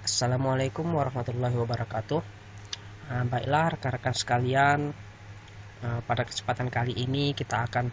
Assalamualaikum warahmatullahi wabarakatuh. Baiklah rekan-rekan sekalian, pada kesempatan kali ini kita akan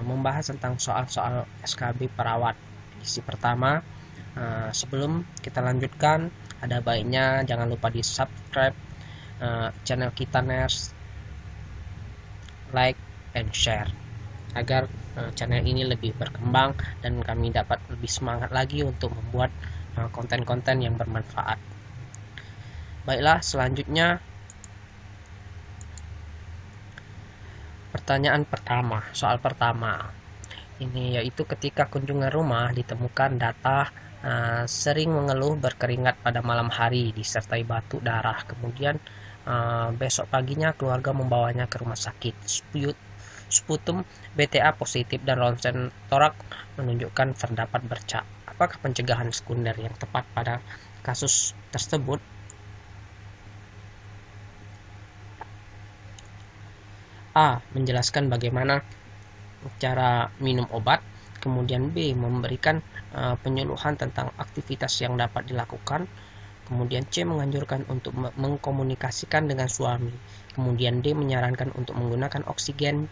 membahas tentang soal-soal SKB perawat. Isi pertama, sebelum kita lanjutkan, ada baiknya jangan lupa di subscribe channel kita Ners, like and share agar channel ini lebih berkembang dan kami dapat lebih semangat lagi untuk membuat konten-konten yang bermanfaat. Baiklah, selanjutnya pertanyaan pertama, soal pertama. Ini yaitu ketika kunjungan rumah ditemukan data sering mengeluh berkeringat pada malam hari disertai batuk darah. Kemudian besok paginya keluarga membawanya ke rumah sakit. Sputum BTA positif dan ronsen torak menunjukkan terdapat bercak. Apakah pencegahan sekunder yang tepat pada kasus tersebut? A. Menjelaskan bagaimana cara minum obat. Kemudian B. Memberikan penyuluhan tentang aktivitas yang dapat dilakukan. Kemudian C. Menganjurkan untuk mengkomunikasikan dengan suami. Kemudian D. Menyarankan untuk menggunakan oksigen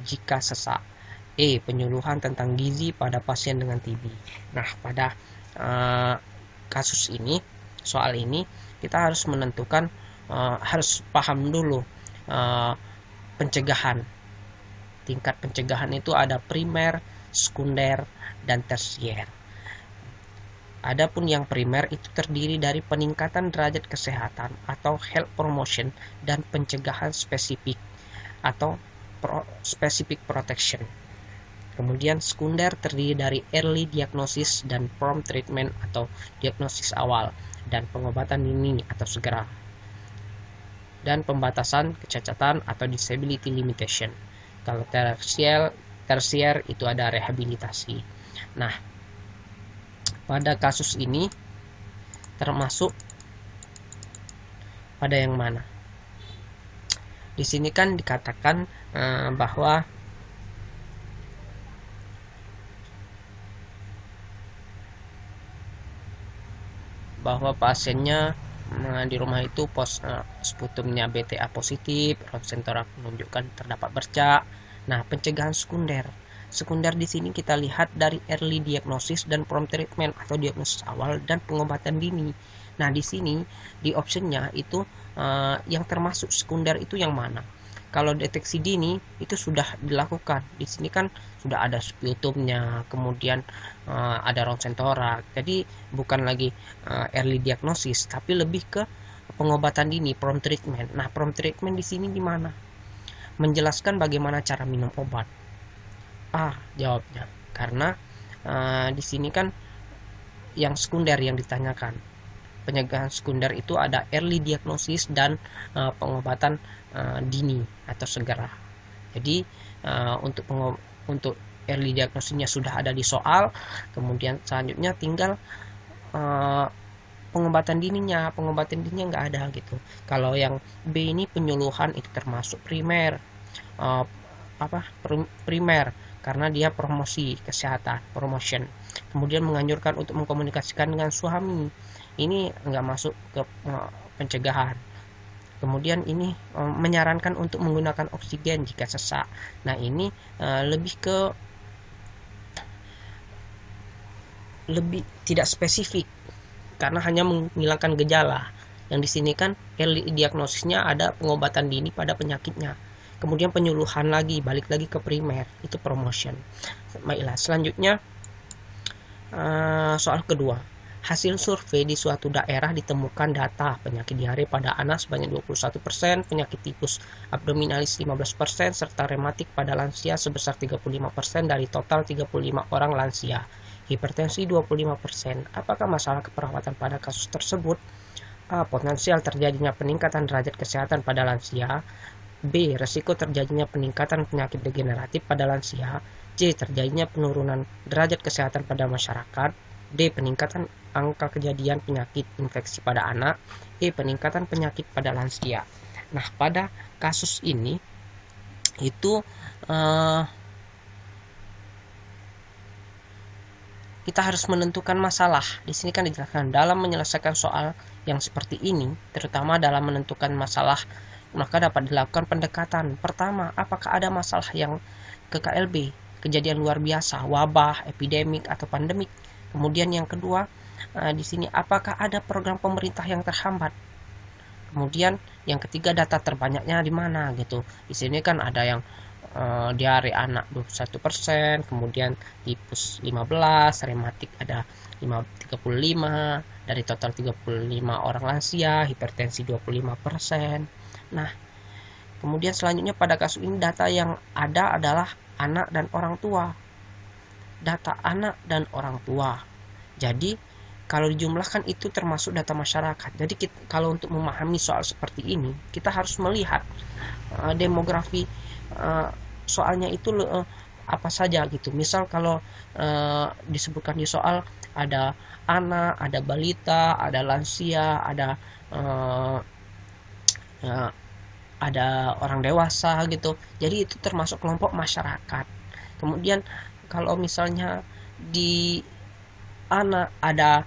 jika sesak. E. Penyuluhan tentang gizi pada pasien dengan TB. Nah, pada kasus ini, soal ini kita harus menentukan, harus paham dulu pencegahan. Tingkat pencegahan itu ada primer, sekunder, dan tersier. Adapun yang primer itu terdiri dari peningkatan derajat kesehatan atau health promotion dan pencegahan spesifik atau specific protection. Kemudian sekunder terdiri dari early diagnosis dan prompt treatment atau diagnosis awal dan pengobatan dini atau segera. Dan pembatasan kecacatan atau disability limitation. Kalau tersier itu ada rehabilitasi. Nah, pada kasus ini termasuk pada yang mana? Di sini kan dikatakan bahwa pasiennya di rumah itu sputumnya BTA positif, ronsen torak menunjukkan terdapat bercak. Nah, pencegahan sekunder. Sekunder di sini kita lihat dari early diagnosis dan prompt treatment atau diagnosis awal dan pengobatan dini. Nah, di sini di optionnya itu yang termasuk sekunder itu yang mana? Kalau deteksi dini itu sudah dilakukan. Di sini kan sudah ada sputumnya, kemudian ada ronsen torak. Jadi bukan lagi early diagnosis, tapi lebih ke pengobatan dini, prompt treatment. Nah, prompt treatment di sini di mana? Menjelaskan bagaimana cara minum obat. Jawabnya. Karena di sini kan yang sekunder yang ditanyakan. Pencegahan sekunder itu ada early diagnosis dan pengobatan dini atau segera. Jadi untuk early diagnosisnya sudah ada di soal, kemudian selanjutnya tinggal pengobatan dininya nggak ada gitu. Kalau yang B ini penyuluhan itu termasuk primer, primer karena dia promosi kesehatan, promotion. Kemudian menganjurkan untuk mengkomunikasikan dengan suami, ini nggak masuk ke pencegahan. Kemudian ini menyarankan untuk menggunakan oksigen jika sesak. Nah, ini lebih tidak spesifik karena hanya menghilangkan gejala. Yang di sini kan early diagnosisnya ada pengobatan dini pada penyakitnya. Kemudian penyuluhan lagi, balik lagi ke primer, itu promotion. Baiklah, selanjutnya soal kedua. Hasil survei di suatu daerah ditemukan data penyakit diare pada anak sebanyak 21%, penyakit tipus abdominalis 15%, serta rematik pada lansia sebesar 35% dari total 35 orang lansia. Hipertensi 25%. Apakah masalah keperawatan pada kasus tersebut? A. Potensial terjadinya peningkatan derajat kesehatan pada lansia. B. Resiko terjadinya peningkatan penyakit degeneratif pada lansia. C. Terjadinya penurunan derajat kesehatan pada masyarakat. D. Peningkatan angka kejadian penyakit infeksi pada anak. E. Peningkatan penyakit pada lansia. Nah, pada kasus ini itu kita harus menentukan masalah. Di sini kan dijelaskan dalam menyelesaikan soal yang seperti ini, terutama dalam menentukan masalah, maka dapat dilakukan pendekatan. Pertama, apakah ada masalah yang ke KLB, kejadian luar biasa, wabah, epidemik atau pandemik. Kemudian yang kedua, di sini apakah ada program pemerintah yang terhambat. Kemudian yang ketiga, data terbanyaknya di mana gitu. Di sini kan ada yang diare anak 21%, kemudian tipes 15, rematik ada 35, dari total 35 orang lansia, hipertensi 25%. Nah, kemudian selanjutnya pada kasus ini data yang ada adalah anak dan orang tua. Data anak dan orang tua. Jadi kalau dijumlahkan itu termasuk data masyarakat. Jadi kalau untuk memahami soal seperti ini, kita harus melihat demografi soalnya itu apa saja gitu. Misal kalau disebutkan di soal ada anak, ada balita, ada lansia, ada orang dewasa gitu. Jadi itu termasuk kelompok masyarakat. Kemudian kalau misalnya di anak ada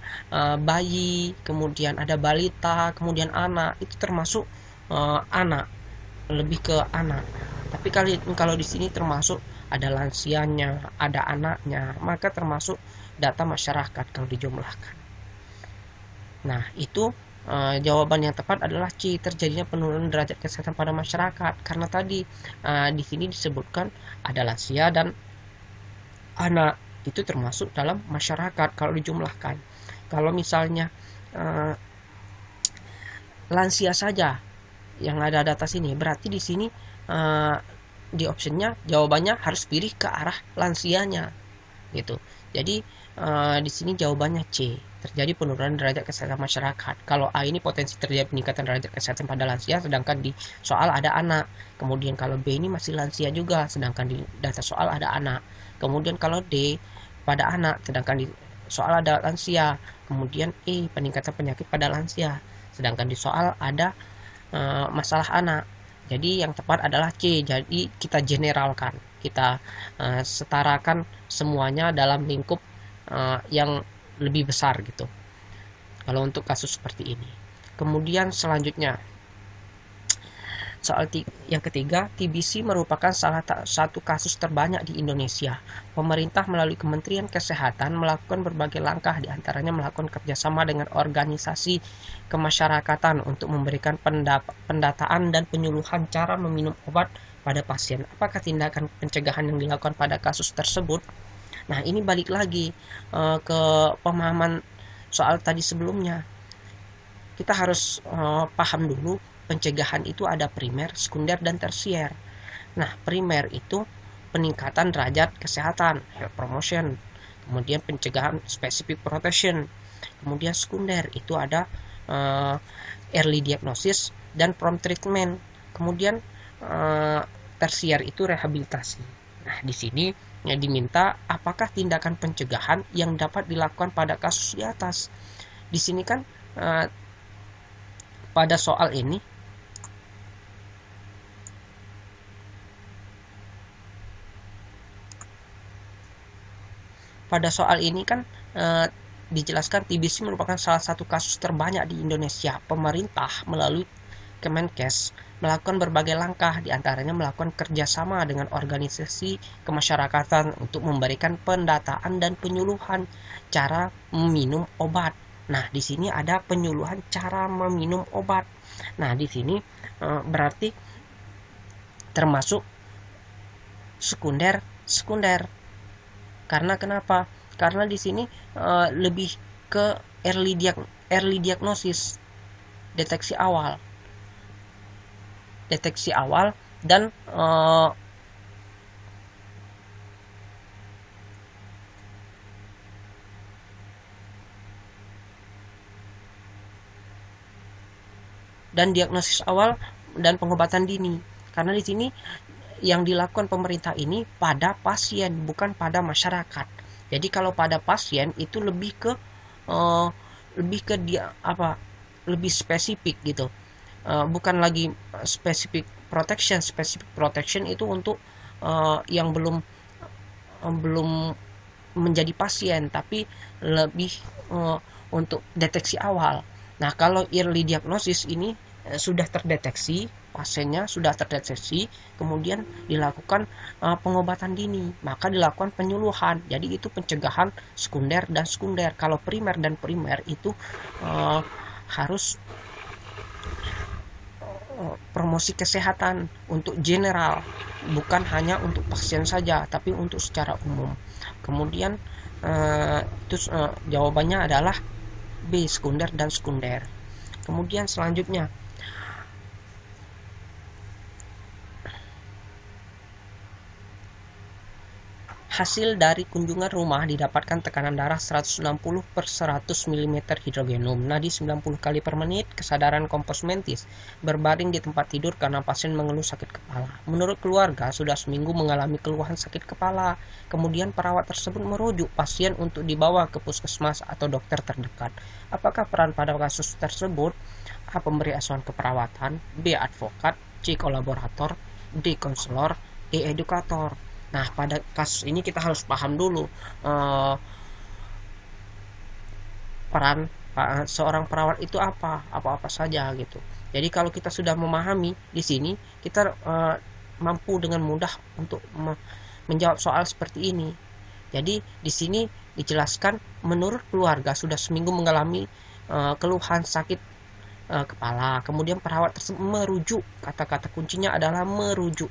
bayi, kemudian ada balita, kemudian anak, itu termasuk anak, lebih ke anak. Tapi kalau di sini termasuk ada lansianya, ada anaknya, maka termasuk data masyarakat kalau dijumlahkan. Nah, itu jawaban yang tepat adalah C, terjadinya penurunan derajat kesehatan pada masyarakat. Karena tadi di sini disebutkan ada lansia dan anak, itu termasuk dalam masyarakat kalau dijumlahkan. Kalau misalnya lansia saja yang ada data sini, berarti di sini di optionnya jawabannya harus pilih ke arah lansianya gitu. Jadi di sini jawabannya C, terjadi penurunan derajat kesehatan masyarakat. Kalau A ini potensi terjadi peningkatan derajat kesehatan pada lansia, sedangkan di soal ada anak. Kemudian kalau B ini masih lansia juga, sedangkan di data soal ada anak. Kemudian kalau D pada anak, sedangkan di soal ada lansia. Kemudian E, peningkatan penyakit pada lansia, sedangkan di soal ada masalah anak. Jadi yang tepat adalah C. Jadi kita generalkan, kita setarakan semuanya dalam lingkup yang lebih besar gitu. Kalau untuk kasus seperti ini. Kemudian selanjutnya soal yang ketiga, TBC merupakan salah satu kasus terbanyak di Indonesia. Pemerintah melalui Kementerian Kesehatan melakukan berbagai langkah, diantaranya melakukan kerjasama dengan organisasi kemasyarakatan untuk memberikan pendataan dan penyuluhan cara meminum obat pada pasien. Apakah tindakan pencegahan yang dilakukan pada kasus tersebut? Nah, ini balik lagi ke pemahaman soal tadi sebelumnya. Kita harus paham dulu, pencegahan itu ada primer, sekunder, dan tersier. Nah, primer itu peningkatan derajat kesehatan, health promotion. Kemudian pencegahan, specific protection. Kemudian sekunder itu ada early diagnosis dan prompt treatment. Kemudian tersier itu rehabilitasi. Nah, di sini yang diminta apakah tindakan pencegahan yang dapat dilakukan pada kasus di atas. Di sini kan pada soal ini kan dijelaskan TBC merupakan salah satu kasus terbanyak di Indonesia. Pemerintah melalui Kemenkes melakukan berbagai langkah, diantaranya melakukan kerjasama dengan organisasi kemasyarakatan untuk memberikan pendataan dan penyuluhan cara meminum obat. Nah, di sini ada penyuluhan cara meminum obat. Nah, di sini berarti termasuk sekunder. Karena kenapa? Karena di sini lebih ke early diagnosis, deteksi awal dan diagnosis awal dan pengobatan dini. Karena di sini yang dilakukan pemerintah ini pada pasien, bukan pada masyarakat. Jadi kalau pada pasien itu lebih ke lebih spesifik gitu. Bukan lagi specific protection itu untuk yang belum menjadi pasien, tapi lebih untuk deteksi awal. Nah, kalau early diagnosis ini sudah terdeteksi, pasiennya sudah terdeteksi, kemudian dilakukan pengobatan dini, maka dilakukan penyuluhan. Jadi itu pencegahan sekunder dan sekunder. Kalau primer dan primer itu harus promosi kesehatan untuk general, bukan hanya untuk pasien saja, tapi untuk secara umum. Kemudian jawabannya adalah B, sekunder dan sekunder. Kemudian selanjutnya, hasil dari kunjungan rumah didapatkan tekanan darah 160 per 100 mm hidrogenum, nadi 90 kali per menit, kesadaran kompos mentis, berbaring di tempat tidur karena pasien mengeluh sakit kepala. Menurut keluarga, sudah seminggu mengalami keluhan sakit kepala. Kemudian perawat tersebut merujuk pasien untuk dibawa ke puskesmas atau dokter terdekat. Apakah peran pada kasus tersebut? A. Pemberi asuhan keperawatan, B. Advokat, C. Kolaborator, D. Konselor, E. Edukator. Nah, pada kasus ini kita harus paham dulu peran seorang perawat itu apa saja gitu. Jadi kalau kita sudah memahami di sini, kita mampu dengan mudah untuk menjawab soal seperti ini. Jadi di sini dijelaskan menurut keluarga sudah seminggu mengalami keluhan sakit kepala. Kemudian perawat tersebut merujuk, kata-kata kuncinya adalah merujuk.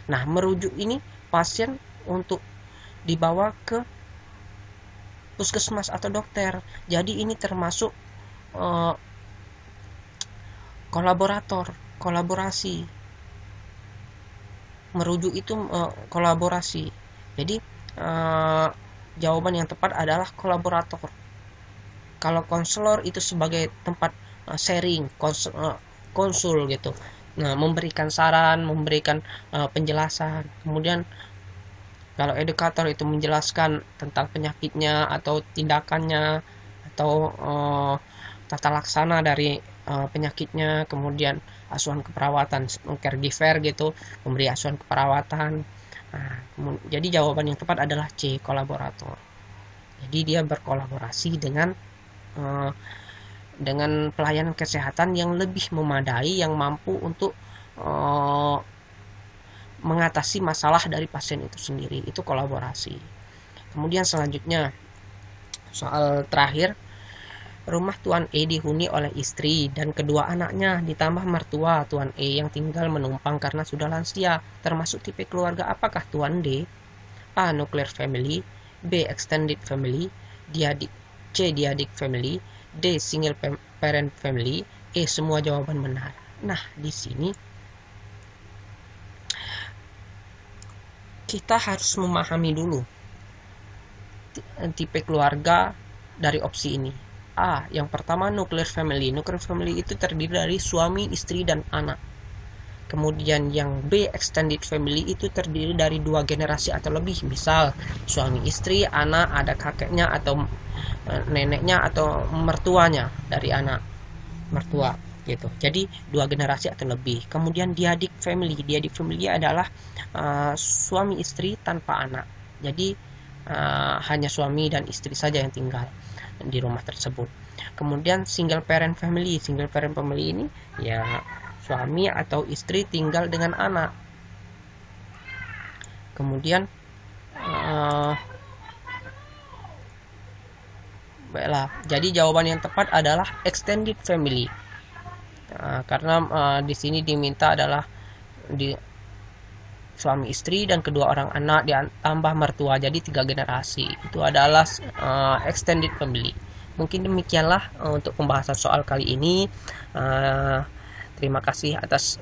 Nah, merujuk ini pasien untuk dibawa ke puskesmas atau dokter. Jadi ini termasuk kolaborasi. Merujuk itu kolaborasi. Jadi jawaban yang tepat adalah kolaborator. Kalau konselor itu sebagai tempat sharing, konsul gitu. Nah, memberikan saran, memberikan penjelasan. Kemudian kalau edukator itu menjelaskan tentang penyakitnya atau tindakannya atau tata laksana dari penyakitnya. Kemudian asuhan keperawatan, caregiver gitu, memberi asuhan keperawatan. Nah, jadi jawaban yang tepat adalah C, kolaborator. Jadi dia berkolaborasi dengan pelayanan kesehatan yang lebih memadai, yang mampu untuk mengatasi masalah dari pasien itu sendiri. Itu kolaborasi. Kemudian selanjutnya, soal terakhir, rumah Tuan E dihuni oleh istri dan kedua anaknya, ditambah mertua Tuan E yang tinggal menumpang karena sudah lansia. Termasuk tipe keluarga apakah Tuan D? A. Nuclear family, B. Extended family, C. Diadik family, D. Single parent family, E. Semua jawaban benar. Nah, di sini kita harus memahami dulu tipe keluarga dari opsi ini. A. Yang pertama, nuclear family. Nuclear family itu terdiri dari suami, istri, dan anak. Kemudian yang B, extended family, itu terdiri dari 2 generasi atau lebih. Misal suami istri, anak, ada kakeknya atau neneknya atau mertuanya dari anak mertua gitu. Jadi 2 generasi atau lebih. Kemudian diadik family. Diadik family adalah suami istri tanpa anak. Jadi hanya suami dan istri saja yang tinggal di rumah tersebut. Kemudian single parent family. Single parent family ini ya suami atau istri tinggal dengan anak. Kemudian baiklah, jadi jawaban yang tepat adalah extended family. Karena di sini diminta adalah suami istri dan kedua orang anak ditambah mertua, jadi 3 generasi. Itu adalah extended family. Mungkin demikianlah untuk pembahasan soal kali ini. Terima kasih atas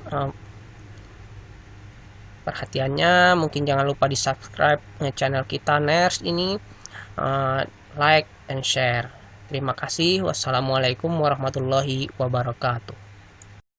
perhatiannya. Mungkin jangan lupa di subscribe channel kita Ners ini, like and share. Terima kasih. Wassalamualaikum warahmatullahi wabarakatuh.